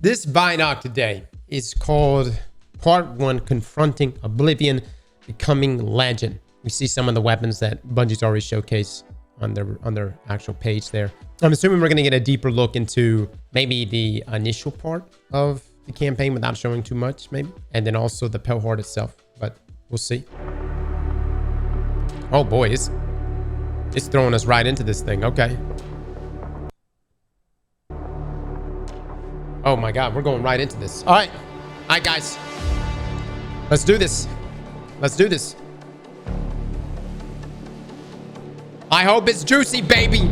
This Vidoc today is called Part 1, Confronting Oblivion, Becoming Legend. We see some of the weapons that Bungie's already showcased on their actual page there. I'm assuming we're going to get a deeper look into maybe the initial part of the campaign without showing too much, maybe. And then also the Pale Horde itself, but we'll see. Oh boy, it's throwing us right into this thing. Okay. Oh my God, we're going right into this. All right, guys. Let's do this. Let's do this. I hope it's juicy, baby.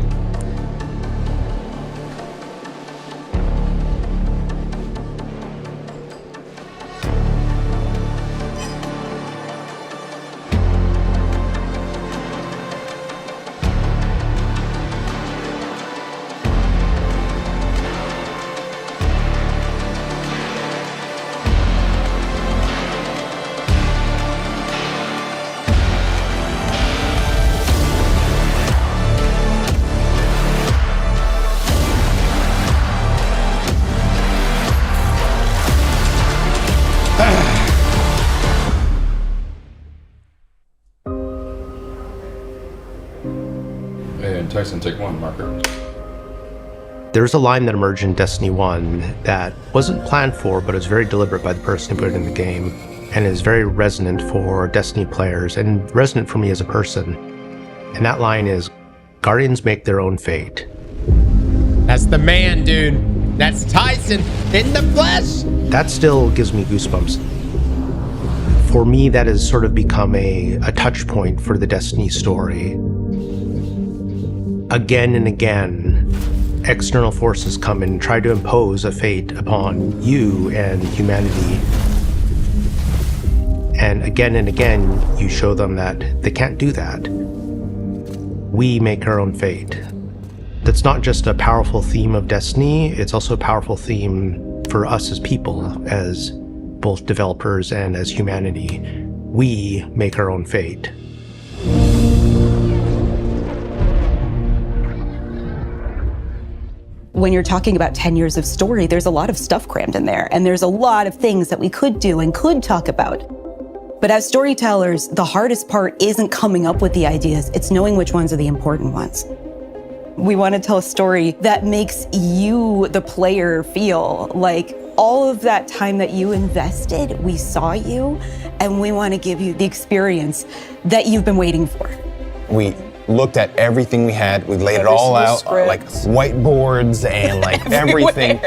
Tyson, take one marker. There's a line that emerged in Destiny 1 that wasn't planned for, but is very deliberate by the person who put it in the game, and is very resonant for Destiny players, and resonant for me as a person. And that line is, Guardians make their own fate. That's the man, dude. That's Tyson in the flesh. That still gives me goosebumps. For me, that has sort of become a touch point for the Destiny story. Again and again, external forces come and try to impose a fate upon you and humanity. And again, you show them that they can't do that. We make our own fate. That's not just a powerful theme of Destiny, it's also a powerful theme for us as people, as both developers and as humanity. We make our own fate. When you're talking about 10 years of story, there's a lot of stuff crammed in there, and there's a lot of things that we could do and could talk about. But as storytellers, the hardest part isn't coming up with the ideas, it's knowing which ones are the important ones. We want to tell a story that makes you, the player, feel like all of that time that you invested, we saw you, and we want to give you the experience that you've been waiting for. We looked at everything we had, we laid it all out, like whiteboards and like everything.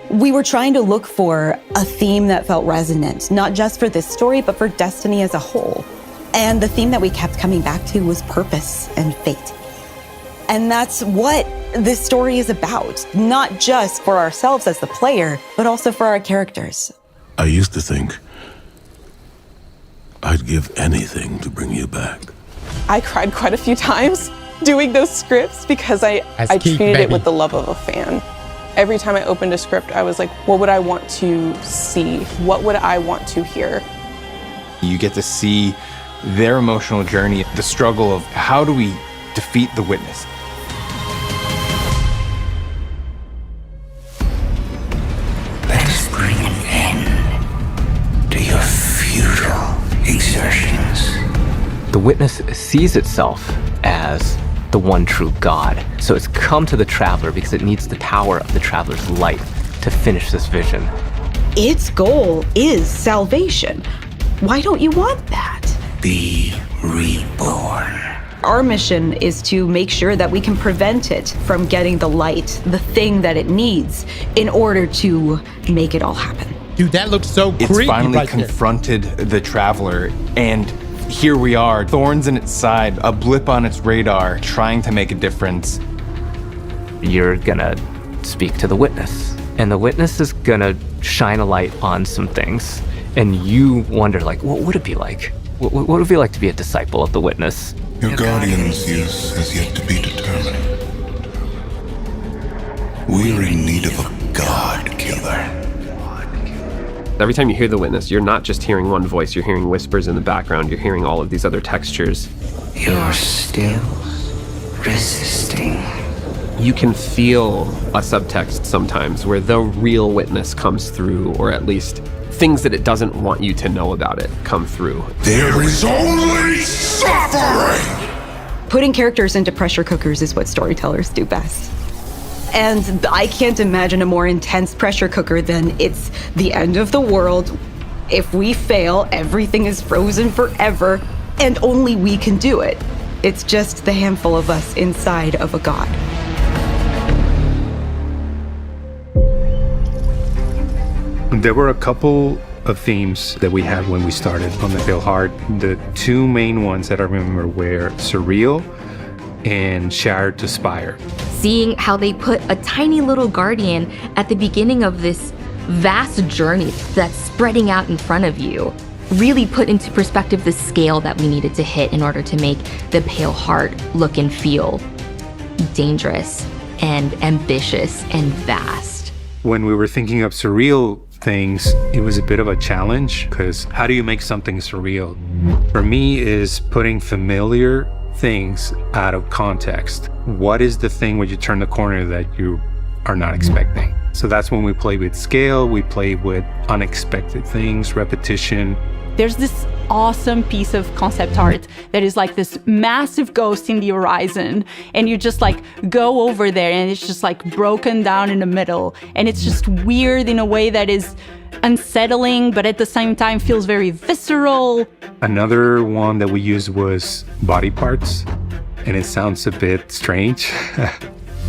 We were trying to look for a theme that felt resonant, not just for this story, but for Destiny as a whole. And the theme that we kept coming back to was purpose and fate. And that's what this story is about, not just for ourselves as the player, but also for our characters. I used to think I'd give anything to bring you back. I cried quite a few times doing those scripts because I treated it with the love of a fan. Every time I opened a script, I was like, what would I want to see? What would I want to hear? You get to see their emotional journey, the struggle of how do we defeat the Witness? Let us bring an end to your futile exertions. The Witness sees itself as the one true God. So it's come to the Traveler because it needs the power of the Traveler's light to finish this vision. Its goal is salvation. Why don't you want that? Be reborn. Our mission is to make sure that we can prevent it from getting the light, the thing that it needs, in order to make it all happen. Dude, that looks so creepy. It's finally right confronted the Traveler, and here we are, thorns in its side, a blip on its radar, trying to make a difference. You're gonna speak to the Witness, and the Witness is gonna shine a light on some things, and you wonder, like, what would it be like? What would it be like to be a disciple of the Witness? Your Guardian's use has yet to be determined. We're in need of a God Killer. Every time you hear the Witness, you're not just hearing one voice, you're hearing whispers in the background, you're hearing all of these other textures. You're still resisting. you can feel a subtext sometimes where the real witness comes through, or at least things that it doesn't want you to know about it come through. There is only suffering! Putting characters into pressure cookers is what storytellers do best. And I can't imagine a more intense pressure cooker than it's the end of the world. If we fail, everything is frozen forever, and only we can do it. It's just the handful of us inside of a god. There were a couple of themes that we had when we started on the Pale Heart. The two main ones that I remember were surreal and shattered to spire. Seeing how they put a tiny little guardian at the beginning of this vast journey that's spreading out in front of you really put into perspective the scale that we needed to hit in order to make the Pale Heart look and feel dangerous and ambitious and vast. When we were thinking of surreal things, it was a bit of a challenge, because how do you make something surreal? For me, is putting familiar things out of context. What is the thing when you turn the corner that you are not expecting? So that's when we play with scale, we play with unexpected things, repetition. There's this awesome piece of concept art that is like this massive ghost in the horizon, and you just like go over there and it's just like broken down in the middle, and it's just weird in a way that is unsettling but at the same time feels very visceral. Another one that we used was body parts, and it sounds a bit strange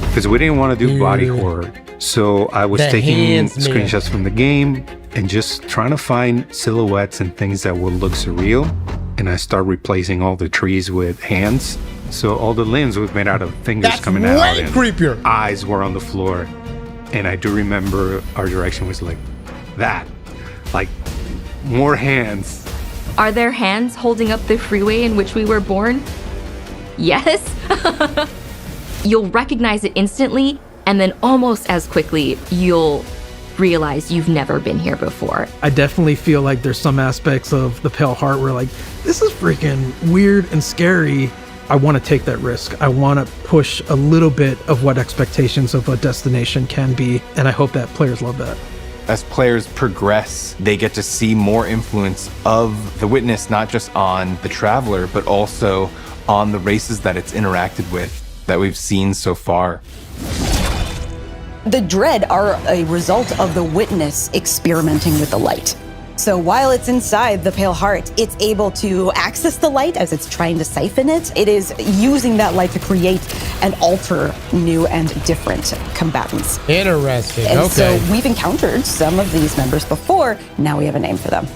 because we didn't want to do body horror. So I was taking screenshots from the game and just trying to find silhouettes and things that would look surreal. And I started replacing all the trees with hands. So all the limbs was made out of fingers coming out. That's way creepier. Eyes were on the floor. And I do remember our direction was like that. Like more hands. Are there hands holding up the freeway in which we were born? Yes. You'll recognize it instantly, and then almost as quickly, you'll realize you've never been here before. I definitely feel like there's some aspects of the Pale Heart where like, this is freaking weird and scary. I want to take that risk. I want to push a little bit of what expectations of a destination can be, and I hope that players love that. As players progress, they get to see more influence of the Witness, not just on the Traveler, but also on the races that it's interacted with that we've seen so far. The Dread are a result of the Witness experimenting with the light. So while it's inside the Pale Heart, it's able to access the light as it's trying to siphon it. It is using that light to create and alter new and different combatants. Interesting. And okay. so we've encountered some of these members before. Now we have a name for them.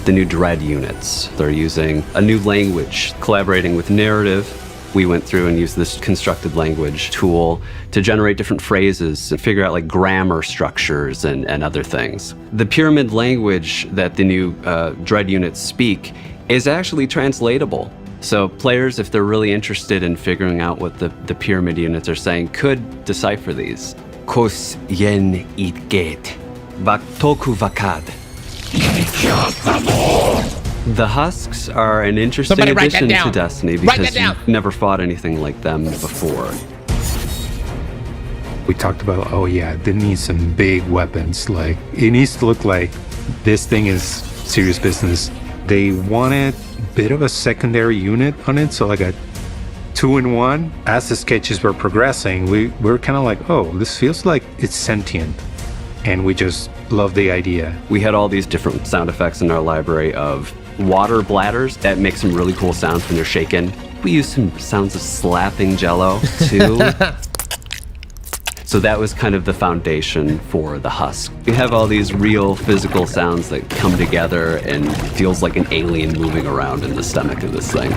The new Dread units. They're using a new language, collaborating with narrative. We went through and used this constructed language tool to generate different phrases and figure out like grammar structures and other things. The pyramid language that the new Dread units speak is actually translatable. So players, if they're really interested in figuring out what the pyramid units are saying, could decipher these. Kos yen itget, baktoku vakad. The Husks are an interesting addition to Destiny because you've never fought anything like them before. We talked about, oh yeah, they need some big weapons. Like, it needs to look like this thing is serious business. They wanted a bit of a secondary unit on it, so like a 2-in-1. As the sketches were progressing, we were kind of like, oh, this feels like it's sentient. And we just love the idea. We had all these different sound effects in our library of water bladders that make some really cool sounds when they're shaken. We used some sounds of slapping jello too. So that was kind of the foundation for the Husk. We have all these real physical sounds that come together and feels like an alien moving around in the stomach of this thing.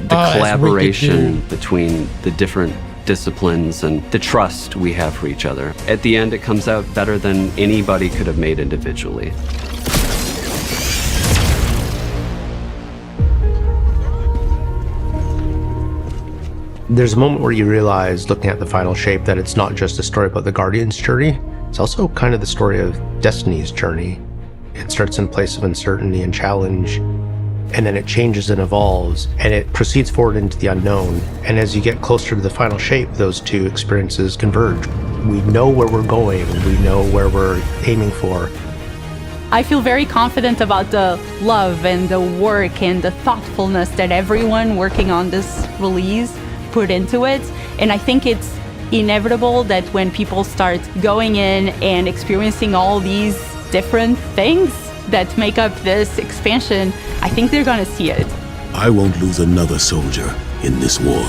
The collaboration between the different disciplines and the trust we have for each other. At the end, it comes out better than anybody could have made individually. There's a moment where you realize, looking at the final shape, that it's not just a story about the Guardian's journey. It's also kind of the story of Destiny's journey. It starts in a place of uncertainty and challenge, and then it changes and evolves, and it proceeds forward into the unknown. And as you get closer to the final shape, those two experiences converge. We know where we're going, we know where we're aiming for. I feel very confident about the love and the work and the thoughtfulness that everyone working on this release put into it. And I think it's inevitable that when people start going in and experiencing all these different things that make up this expansion, I think they're gonna see it. I won't lose another soldier in this war.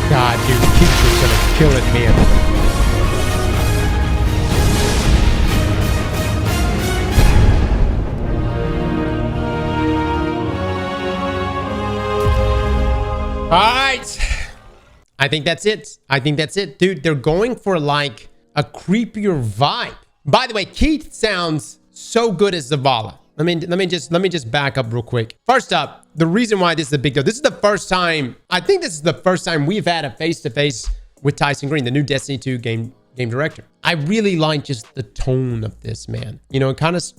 God, dude, Keith is gonna kill it, man. All right. I think that's it. I think that's it. Dude, they're going for like a creepier vibe. By the way, Keith sounds so good as Zavala. Let me just back up real quick. First up, the reason why this is a big deal. This is the first time, I think this is the first time we've had a face-to-face with Tyson Green, the new Destiny 2 game director. I really like just the tone of this, man. You know,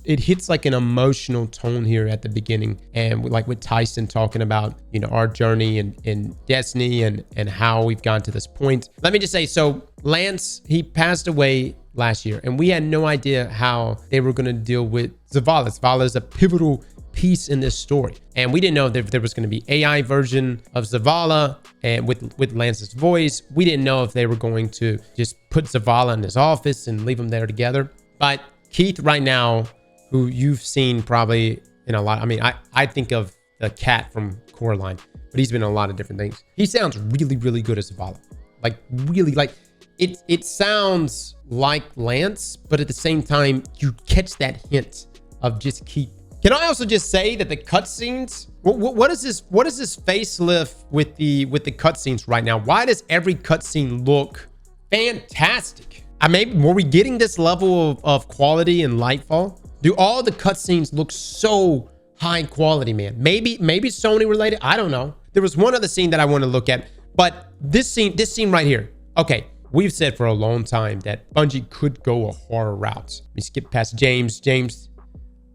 it hits like an emotional tone here at the beginning, and like with Tyson talking about, you know, our journey in Destiny and how we've gotten to this point. Let me just say, so Lance, he passed away last year, and we had no idea how they were going to deal with Zavala. Zavala is a pivotal piece in this story, and we didn't know that there was going to be AI version of Zavala and with Lance's voice. We didn't know if they were going to just put Zavala in his office and leave them there together. But Keith right now, who you've seen probably in a lot, I mean, I think of the cat from Coraline, but he's been in a lot of different things. He sounds really, really good as Zavala. Like really, like it sounds like Lance, but at the same time, you catch that hint of just Keith. Can I also just say that the cutscenes? What is this? What is this facelift with the cutscenes right now? Why does every cutscene look fantastic? I mean, were we getting this level of quality in Lightfall? Do all the cutscenes look so high quality, man? Maybe Sony related. I don't know. There was one other scene that I want to look at, but this scene right here. Okay, we've said for a long time that Bungie could go a horror route. Let me skip past James.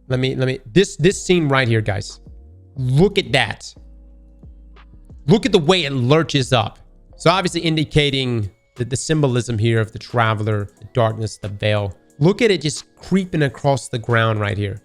Let me this scene right here, guys. Look at that. Look at the way it lurches up. So obviously indicating the symbolism here of the traveler, the darkness, the veil. Look at it just creeping across the ground right here.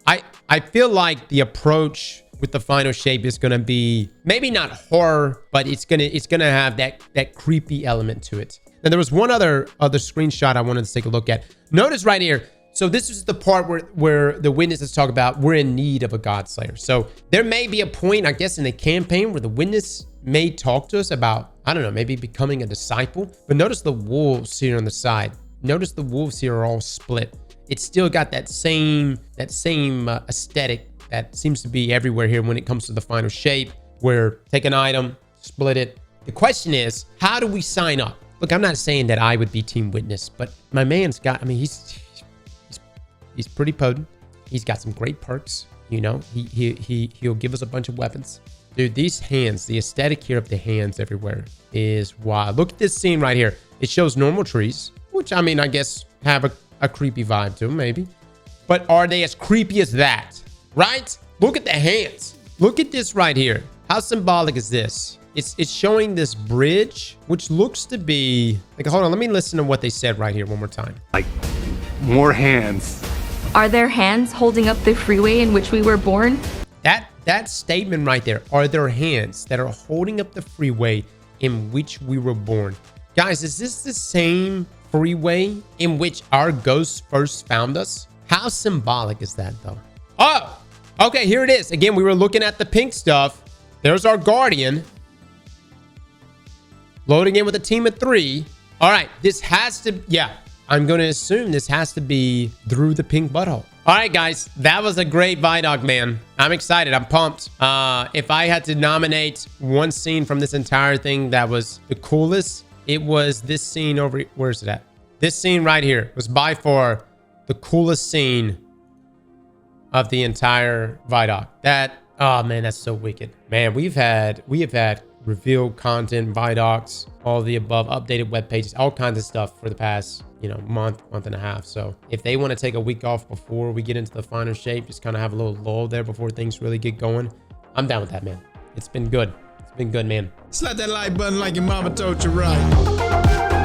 I feel like the approach with the final shape is going to be maybe not horror, but it's going to have that creepy element to it. Now there was one other screenshot I wanted to take a look at. Notice right here. So this is the part where the witnesses talk about we're in need of a God Slayer. So there may be a point, I guess, in the campaign where the witness may talk to us about, I don't know, maybe becoming a disciple. But notice the wolves here on the side. Notice the wolves here are all split. It's still got that same aesthetic that seems to be everywhere here when it comes to the final shape, where take an item, split it. The question is, how do we sign up? Look, I'm not saying that I would be Team Witness, but my man's got, I mean, he's pretty potent. He's got some great perks. You know, he'll give us a bunch of weapons. Dude, these hands, the aesthetic here of the hands everywhere is wild. Look at this scene right here. It shows normal trees, which I mean, I guess have a creepy vibe to them, maybe. But are they as creepy as that? Right? Look at the hands. Look at this right here. How symbolic is this? It's showing this bridge, which looks to be like, hold on, let me listen to what they said right here one more time. Like more hands. Are there hands holding up the freeway in which we were born? That statement right there, are there hands that are holding up the freeway in which we were born? Guys, is this the same freeway in which our ghosts first found us? How symbolic is that though? Oh, okay, here it is. Again, we were looking at the pink stuff. There's our guardian. Loading in with a team of 3. All right, this has to, yeah, I'm going to assume this has to be through the pink butthole. All right, guys, that was a great Vidoc, man. I'm excited. I'm pumped. If I had to nominate one scene from this entire thing that was the coolest, it was this scene over, where's it at? This scene right here was by far the coolest scene of the entire Vidoc. That, oh man, that's so wicked. Man, we have had reveal content, Vidocs, all the above, updated web pages, all kinds of stuff for the past, month and a half. So if they want to take a week off before we get into the finer shape, just kind of have a little lull there before things really get going, I'm down with that, man. It's been good. It's been good, man. Slap that like button like your mama told you right.